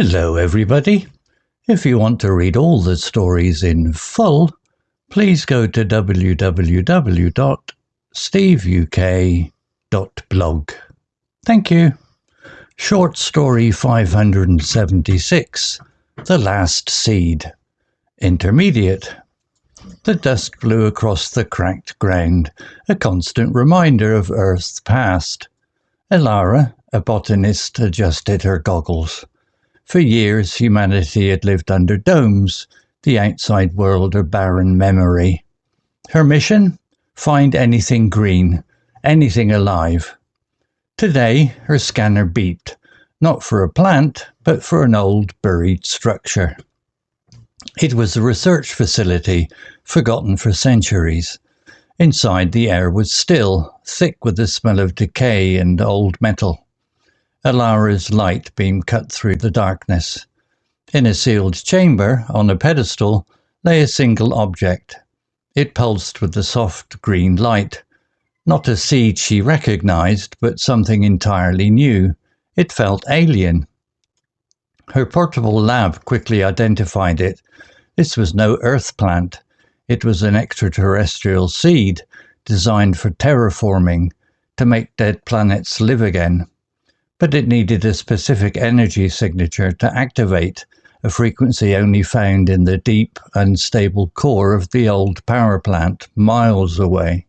Hello everybody. If you want to read all the stories in full, please go to www.steveuk.blog. Thank you. Short story 576, The Last Seed. Intermediate. The dust blew across the cracked ground, a constant reminder of Earth's past. Elara, a botanist, adjusted her goggles. For years, humanity had lived under domes, the outside world a barren memory. Her mission? Find anything green, anything alive. Today, her scanner beeped, not for a plant, but for an old buried structure. It was a research facility, forgotten for centuries. Inside, the air was still, thick with the smell of decay and old metal. Elara's light beam cut through the darkness. In a sealed chamber, on a pedestal, lay a single object. It pulsed with the soft green light. Not a seed she recognized, but something entirely new. It felt alien. Her portable lab quickly identified it. This was no Earth plant. It was an extraterrestrial seed, designed for terraforming, to make dead planets live again. But it needed a specific energy signature to activate, a frequency only found in the deep, unstable core of the old power plant, miles away.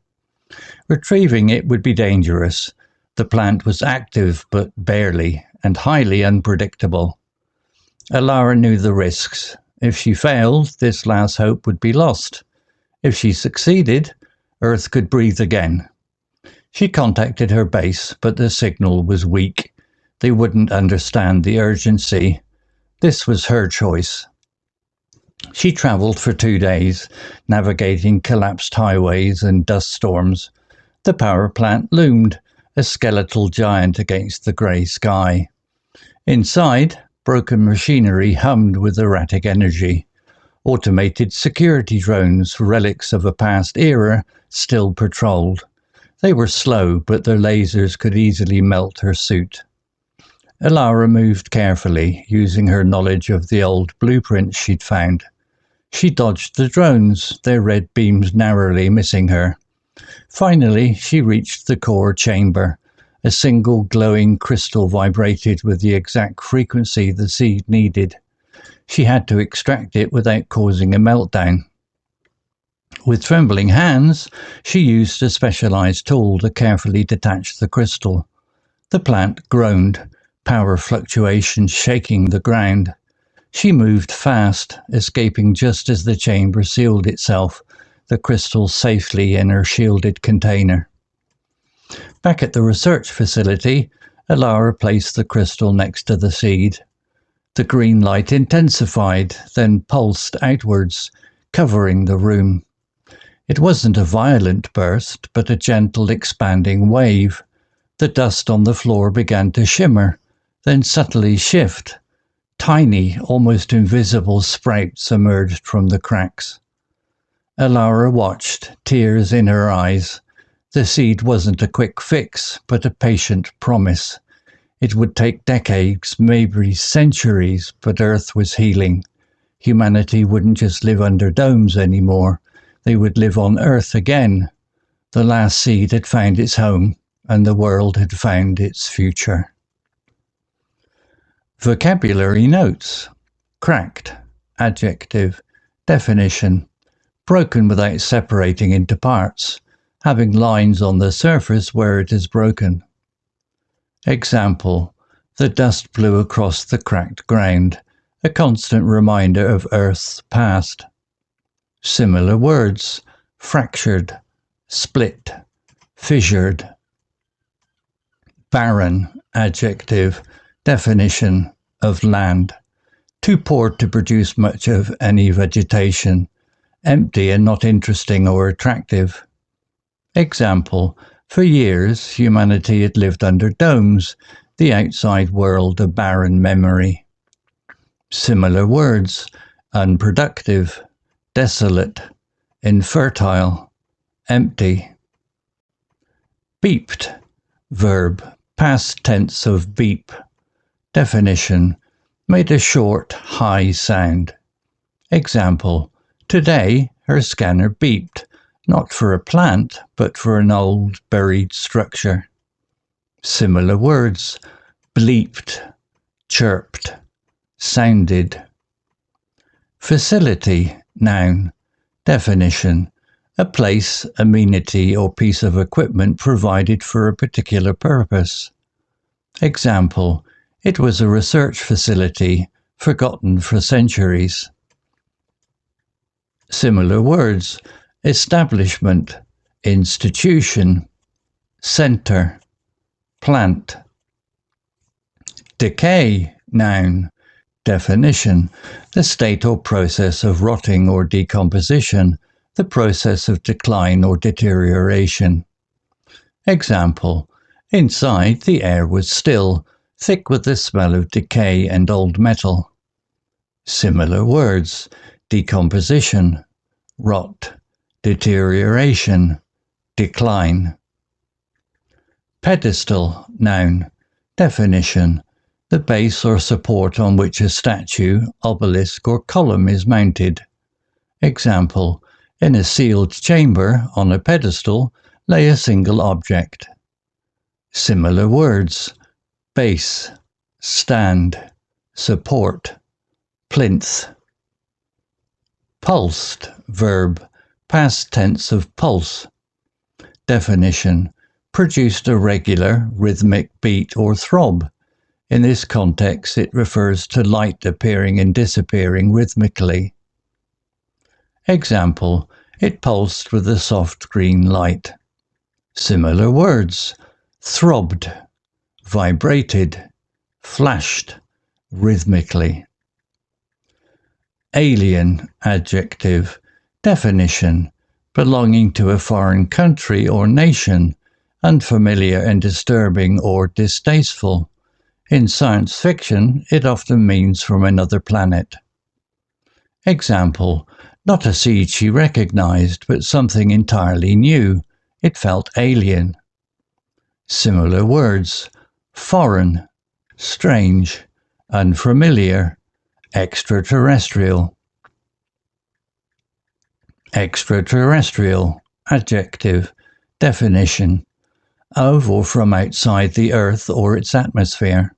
Retrieving it would be dangerous. The plant was active, but barely, and highly unpredictable. Elara knew the risks. If she failed, this last hope would be lost. If she succeeded, Earth could breathe again. She contacted her base, but the signal was weak. They wouldn't understand the urgency. This was her choice. She travelled for 2 days, navigating collapsed highways and dust storms. The power plant loomed, a skeletal giant against the grey sky. Inside, broken machinery hummed with erratic energy. Automated security drones, relics of a past era, still patrolled. They were slow, but their lasers could easily melt her suit. Elara moved carefully, using her knowledge of the old blueprints she'd found. She dodged the drones, their red beams narrowly missing her. Finally, she reached the core chamber. A single glowing crystal vibrated with the exact frequency the seed needed. She had to extract it without causing a meltdown. With trembling hands, she used a specialized tool to carefully detach the crystal. The plant groaned, power fluctuations shaking the ground. She moved fast, escaping just as the chamber sealed itself, the crystal safely in her shielded container. Back at the research facility, Elara placed the crystal next to the seed. The green light intensified, then pulsed outwards, covering the room. It wasn't a violent burst, but a gentle expanding wave. The dust on the floor began to shimmer, then subtly shift. Tiny, almost invisible sprouts emerged from the cracks. Elara watched, tears in her eyes. The seed wasn't a quick fix, but a patient promise. It would take decades, maybe centuries, but Earth was healing. Humanity wouldn't just live under domes anymore. They would live on Earth again. The last seed had found its home, and the world had found its future. Vocabulary notes. Cracked. Adjective. Definition. Broken without separating into parts, having lines on the surface where it is broken. Example. The dust blew across the cracked ground, a constant reminder of Earth's past. Similar words. Fractured. Split. Fissured. Barren. Adjective. Definition. Of land. Too poor to produce much of any vegetation. Empty and not interesting or attractive. Example. For years, humanity had lived under domes, the outside world a barren memory. Similar words. Unproductive. Desolate. Infertile. Empty. Beeped. Verb. Past tense of beep. Definition. made a short, high sound. Example, today her scanner beeped, not for a plant, but for an old buried structure. Similar words, bleeped, chirped, sounded. Facility, noun. Definition, a place, amenity, or piece of equipment provided for a particular purpose. Example, it was a research facility, forgotten for centuries. Similar words, establishment, institution, center, plant. Decay, noun. Definition, the state or process of rotting or decomposition, the process of decline or deterioration. Example, inside the air was still, thick with the smell of decay and old metal. Similar words, decomposition, rot, deterioration, decline. Pedestal, noun. Definition, the base or support on which a statue, obelisk, or column is mounted. Example, in a sealed chamber on a pedestal lay a single object. Similar words, base, stand, support, plinth. Pulsed, verb, past tense of pulse. Definition, produced a regular, rhythmic beat or throb. In this context, it refers to light appearing and disappearing rhythmically. Example, it pulsed with a soft green light. Similar words, throbbed, vibrated, flashed, rhythmically. Alien, adjective. Definition, belonging to a foreign country or nation, unfamiliar and disturbing or distasteful. In science fiction, it often means from another planet. Example, not a seed she recognized, but something entirely new. It felt alien. Similar words, foreign, strange, unfamiliar, extra-terrestrial. Extra-terrestrial, adjective. Definition, of or from outside the Earth or its atmosphere.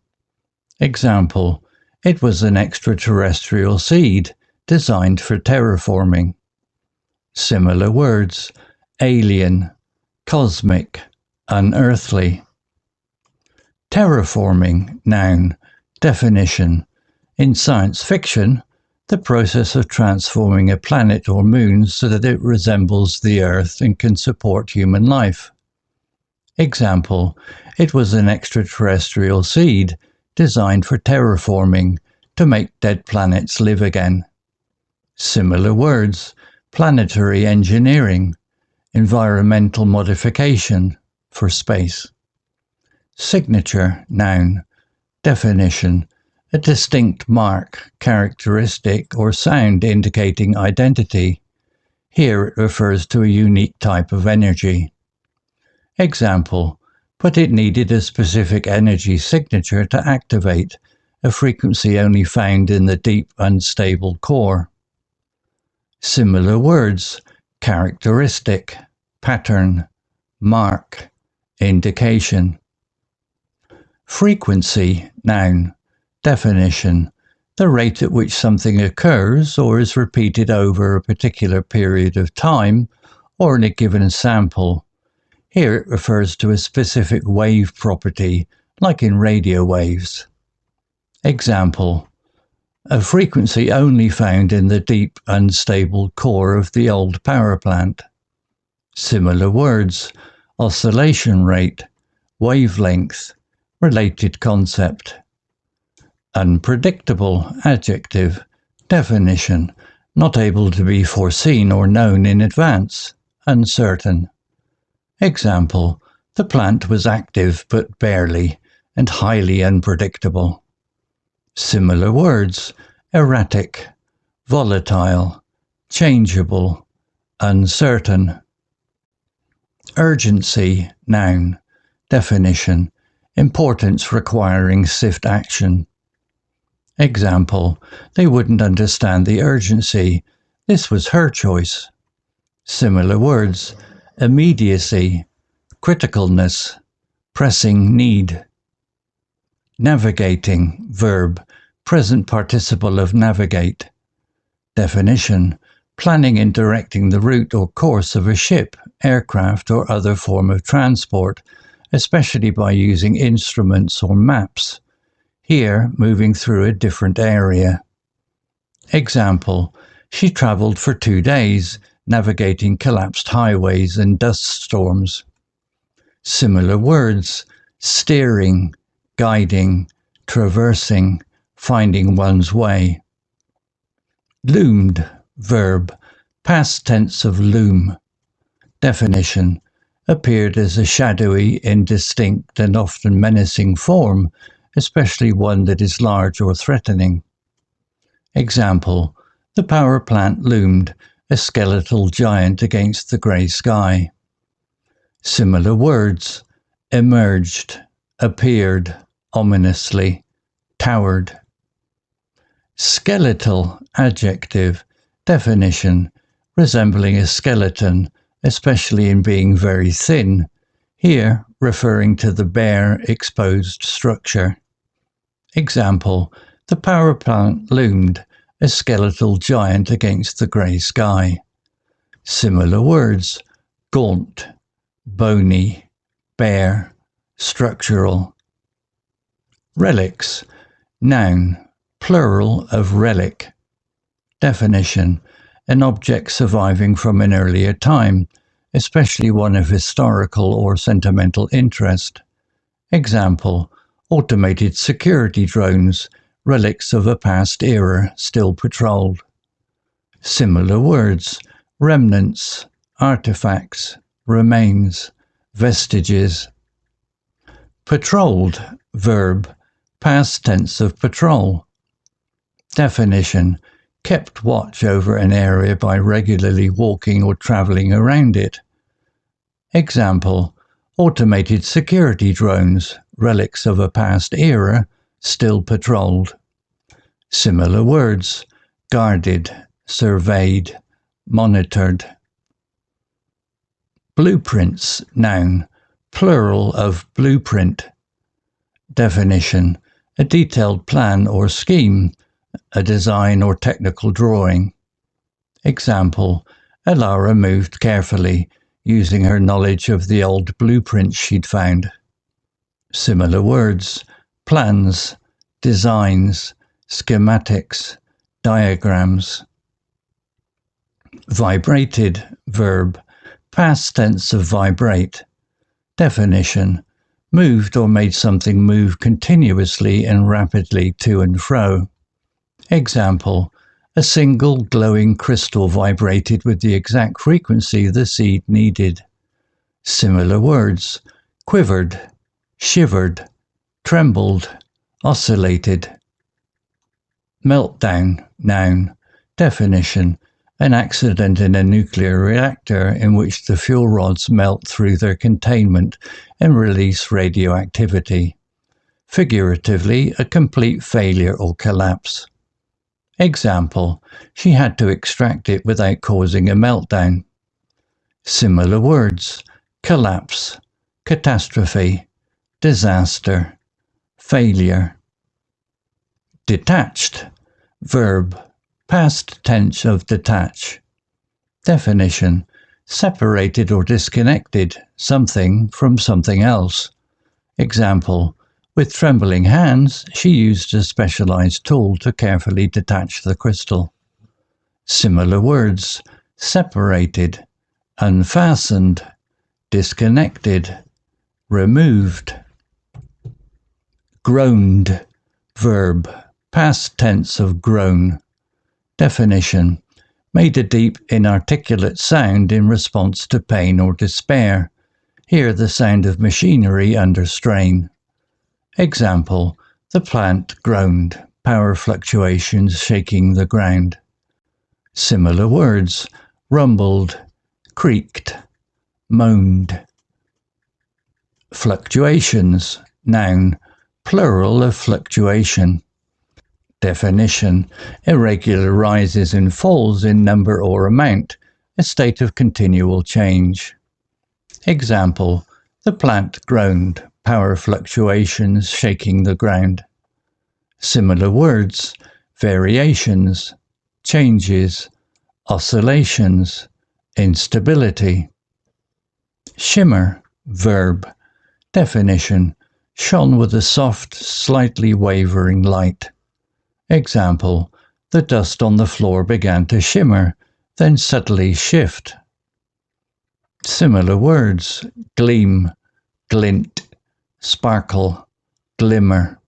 Example, it was an extraterrestrial seed designed for terraforming. Similar words, alien, cosmic, unearthly. Terraforming, noun. Definition, in science fiction, the process of transforming a planet or moon so that it resembles the Earth and can support human life. Example, it was an extraterrestrial seed designed for terraforming to make dead planets live again. Similar words, planetary engineering, environmental modification for space. Signature, noun. Definition, a distinct mark, characteristic, or sound indicating identity. Here it refers to a unique type of energy. Example, but it needed a specific energy signature to activate, a frequency only found in the deep, unstable core. Similar words, characteristic, pattern, mark, indication. Frequency, noun. Definition, the rate at which something occurs or is repeated over a particular period of time or in a given sample. Here it refers to a specific wave property, like in radio waves. Example, a frequency only found in the deep, unstable core of the old power plant. Similar words, oscillation rate, wavelength, related concept. Unpredictable, adjective. Definition, not able to be foreseen or known in advance, uncertain. Example, the plant was active but barely, and highly unpredictable. Similar words, erratic, volatile, changeable, uncertain. Urgency, noun. Definition, importance requiring swift action. Example, they wouldn't understand the urgency. This was her choice. Similar words, immediacy, criticalness, pressing need. Navigating, verb, present participle of navigate. Definition, planning and directing the route or course of a ship, aircraft, or other form of transport, especially by using instruments or maps. Here, moving through a different area. Example, she travelled for 2 days, navigating collapsed highways and dust storms. Similar words, steering, guiding, traversing, finding one's way. Loomed, verb, past tense of loom. Definition, appeared as a shadowy, indistinct, and often menacing form, especially one that is large or threatening. Example, the power plant loomed, a skeletal giant against the grey sky. Similar words, emerged, appeared, ominously, towered. Skeletal, adjective, definition, resembling a skeleton, especially in being very thin, here referring to the bare, exposed structure. Example, the power plant loomed, a skeletal giant against the grey sky. Similar words, gaunt, bony, bare, structural. Relics, noun, plural of relic. Definition, an object surviving from an earlier time, especially one of historical or sentimental interest. Example, automated security drones, relics of a past era still patrolled. Similar words, remnants, artifacts, remains, vestiges. Patrolled, verb, past tense of patrol. Definition, kept watch over an area by regularly walking or travelling around it. Example, automated security drones, relics of a past era, still patrolled. Similar words, guarded, surveyed, monitored. Blueprints, noun, plural of blueprint. Definition, a detailed plan or scheme, a design or technical drawing. Example, Elara moved carefully, using her knowledge of the old blueprints she'd found. Similar words, plans, designs, schematics, diagrams. Vibrated, verb, past tense of vibrate. Definition, moved or made something move continuously and rapidly to and fro. Example, a single glowing crystal vibrated with the exact frequency the seed needed. Similar words, quivered, shivered, trembled, oscillated. Meltdown, noun. Definition, an accident in a nuclear reactor in which the fuel rods melt through their containment and release radioactivity. Figuratively, a complete failure or collapse. Example, she had to extract it without causing a meltdown. Similar words, collapse, catastrophe, disaster, failure. Detached, verb, past tense of detach. Definition, separated or disconnected, something from something else. Example, with trembling hands, she used a specialized tool to carefully detach the crystal. Similar words, separated, unfastened, disconnected, removed. Groaned, verb, past tense of groan. Definition, made a deep, inarticulate sound in response to pain or despair. Here the sound of machinery under strain. Example, the plant groaned, power fluctuations shaking the ground. Similar words, rumbled, creaked, moaned. Fluctuations, noun, plural of fluctuation. Definition: irregular rises and falls in number or amount, a state of continual change. Example: the plant groaned, power fluctuations shaking the ground. Similar words: variations, changes, oscillations, instability. Shimmer, verb. Definition: shone with a soft, slightly wavering light. Example: the dust on the floor began to shimmer, then subtly shift. Similar words: gleam, glint, sparkle, glimmer.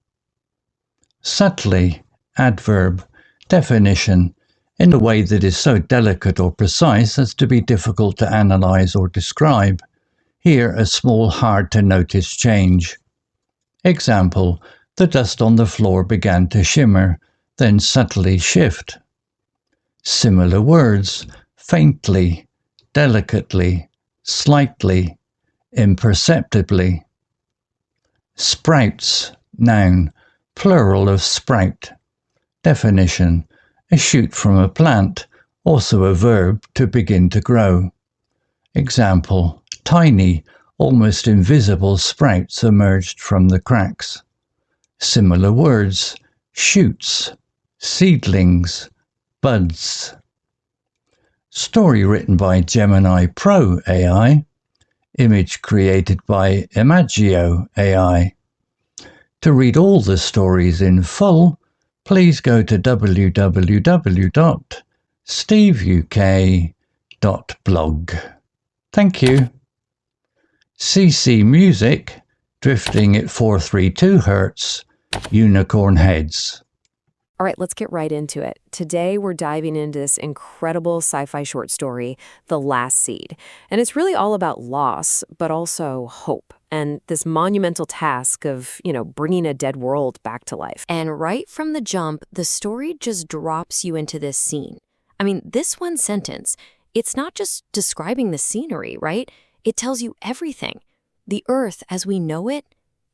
Subtly, adverb. Definition: in a way that is so delicate or precise as to be difficult to analyze or describe. Here, a small, hard-to-notice change. Example: the dust on the floor began to shimmer, then subtly shift. Similar words: faintly, delicately, slightly, imperceptibly. Sprouts, noun, plural of sprout. Definition: a shoot from a plant, also a verb, to begin to grow. Example: tiny, almost invisible sprouts emerged from the cracks. Similar words: shoots, seedlings, buds. Story written by Gemini Pro AI. Image created by Imagio AI. To read all the stories in full, please go to www.steveuk.blog. Thank you. CC Music, drifting at 432 Hz, Unicorn Heads. All right, let's get right into it. Today, we're diving into this incredible sci-fi short story, The Last Seed. And it's really all about loss, but also hope, and this monumental task of, bringing a dead world back to life. And right from the jump, the story just drops you into this scene. I mean, this one sentence, it's not just describing the scenery, right? It tells you everything. The Earth, as we know it,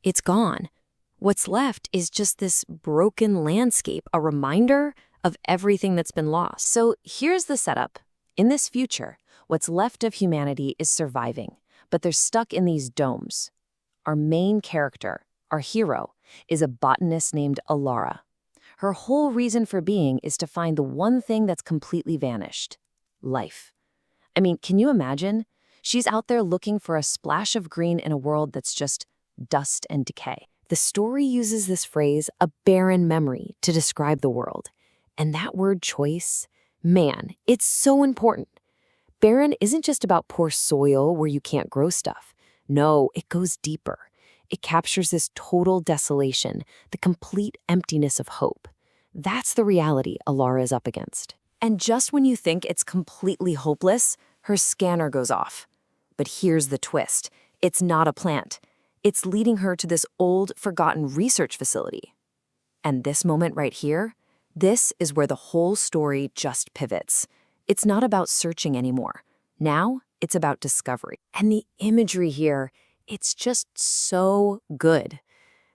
it's gone. What's left is just this broken landscape, a reminder of everything that's been lost. So here's the setup. In this future, what's left of humanity is surviving, but they're stuck in these domes. Our main character, our hero, is a botanist named Elara. Her whole reason for being is to find the one thing that's completely vanished: life. I mean, can you imagine? She's out there looking for a splash of green in a world that's just dust and decay. The story uses this phrase, a barren memory, to describe the world. And that word choice, man, it's so important. Barren isn't just about poor soil where you can't grow stuff. No, it goes deeper. It captures this total desolation, the complete emptiness of hope. That's the reality Elara is up against. And just when you think it's completely hopeless, her scanner goes off. But here's the twist. It's not a plant. It's leading her to this old, forgotten research facility. And this moment right here, this is where the whole story just pivots. It's not about searching anymore. Now, it's about discovery. And the imagery here, it's just so good.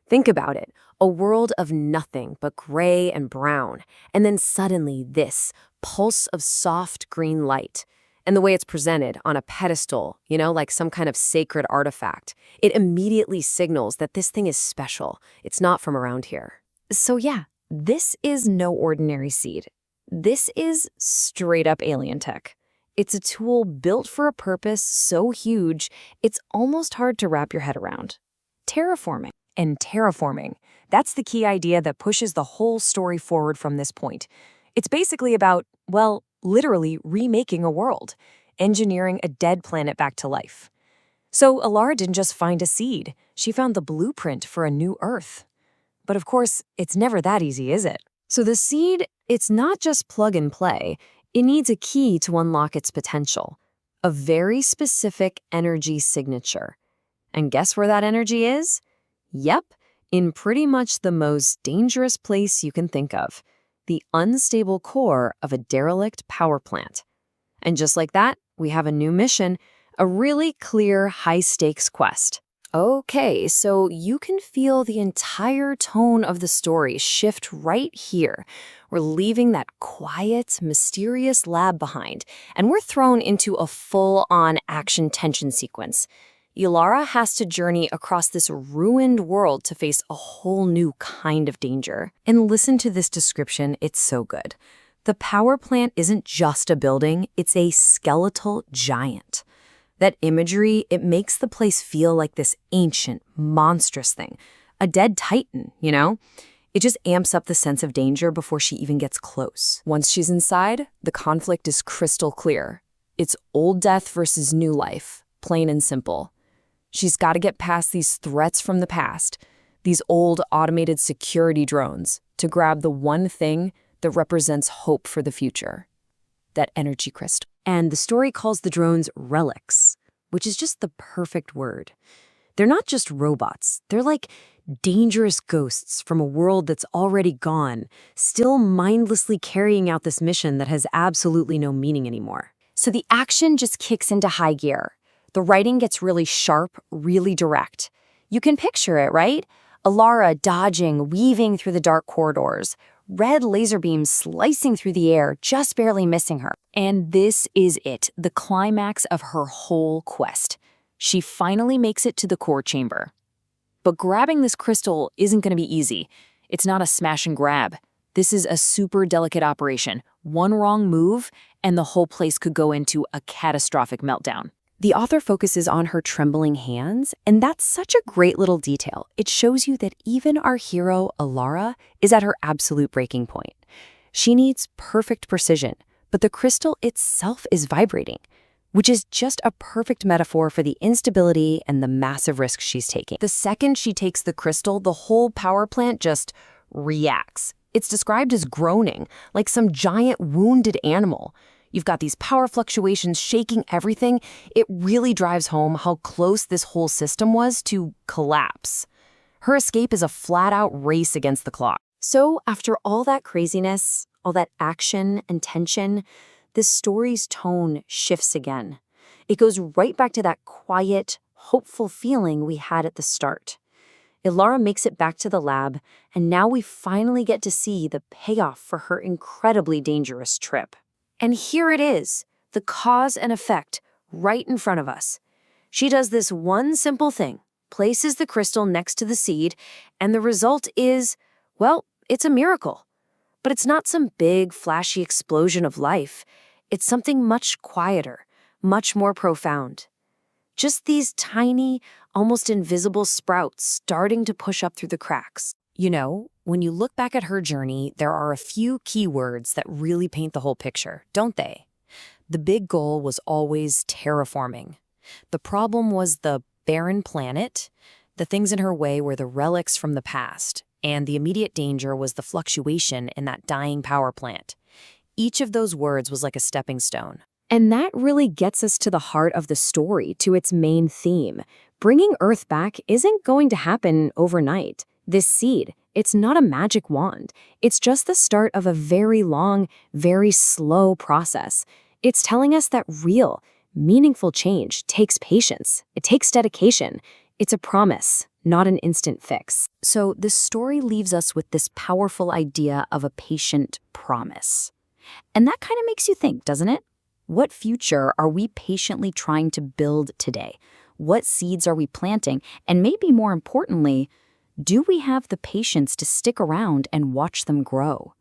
Think about it. A world of nothing but gray and brown. And then suddenly this pulse of soft green light. And the way it's presented on a pedestal, like some kind of sacred artifact, it immediately signals that this thing is special. It's not from around here. So yeah, this is no ordinary seed. This is straight up alien tech. It's a tool built for a purpose so huge, it's almost hard to wrap your head around. Terraforming. And terraforming, that's the key idea that pushes the whole story forward from this point. It's basically about, well, literally remaking a world, engineering a dead planet back to life. So Elara didn't just find a seed, she found the blueprint for a new Earth. But of course, it's never that easy, is it? So the seed, it's not just plug and play, it needs a key to unlock its potential, a very specific energy signature. And guess where that energy is? Yep, in pretty much the most dangerous place you can think of. The unstable core of a derelict power plant. And just like that, we have a new mission, a really clear high-stakes quest. Okay, so you can feel the entire tone of the story shift right here. We're leaving that quiet, mysterious lab behind, and we're thrown into a full-on action tension sequence. Elara has to journey across this ruined world to face a whole new kind of danger. And listen to this description, it's so good. The power plant isn't just a building, it's a skeletal giant. That imagery, it makes the place feel like this ancient, monstrous thing. A dead titan, you know? It just amps up the sense of danger before she even gets close. Once she's inside, the conflict is crystal clear. It's old death versus new life, plain and simple. She's got to get past these threats from the past, these old automated security drones, to grab the one thing that represents hope for the future. That energy crystal. And the story calls the drones relics, which is just the perfect word. They're not just robots. They're like dangerous ghosts from a world that's already gone, still mindlessly carrying out this mission that has absolutely no meaning anymore. So the action just kicks into high gear. The writing gets really sharp, really direct. You can picture it, right? Elara dodging, weaving through the dark corridors, red laser beams slicing through the air, just barely missing her. And this is it, the climax of her whole quest. She finally makes it to the core chamber. But grabbing this crystal isn't going to be easy. It's not a smash and grab. This is a super delicate operation. One wrong move, and the whole place could go into a catastrophic meltdown. The author focuses on her trembling hands, and that's such a great little detail. It shows you that even our hero, Elara, is at her absolute breaking point. She needs perfect precision, but the crystal itself is vibrating, which is just a perfect metaphor for the instability and the massive risks she's taking. The second she takes the crystal, the whole power plant just reacts. It's described as groaning, like some giant wounded animal. You've got these power fluctuations shaking everything. It really drives home how close this whole system was to collapse. Her escape is a flat-out race against the clock. So after all that craziness, all that action and tension, this story's tone shifts again. It goes right back to that quiet, hopeful feeling we had at the start. Elara makes it back to the lab, and now we finally get to see the payoff for her incredibly dangerous trip. And here it is, the cause and effect, right in front of us. She does this one simple thing, places the crystal next to the seed, and the result is, well, it's a miracle. But it's not some big, flashy explosion of life. It's something much quieter, much more profound. Just these tiny, almost invisible sprouts starting to push up through the cracks. You know, when you look back at her journey, there are a few key words that really paint the whole picture, don't they? The big goal was always terraforming. The problem was the barren planet. The things in her way were the relics from the past, and the immediate danger was the fluctuation in that dying power plant. Each of those words was like a stepping stone. And that really gets us to the heart of the story, to its main theme. Bringing Earth back isn't going to happen overnight. This seed, it's not a magic wand. It's just the start of a very long, very slow process. It's telling us that real, meaningful change takes patience. It takes dedication. It's a promise, not an instant fix. So this story leaves us with this powerful idea of a patient promise. And that kind of makes you think, doesn't it? What future are we patiently trying to build today? What seeds are we planting? And maybe more importantly, do we have the patience to stick around and watch them grow?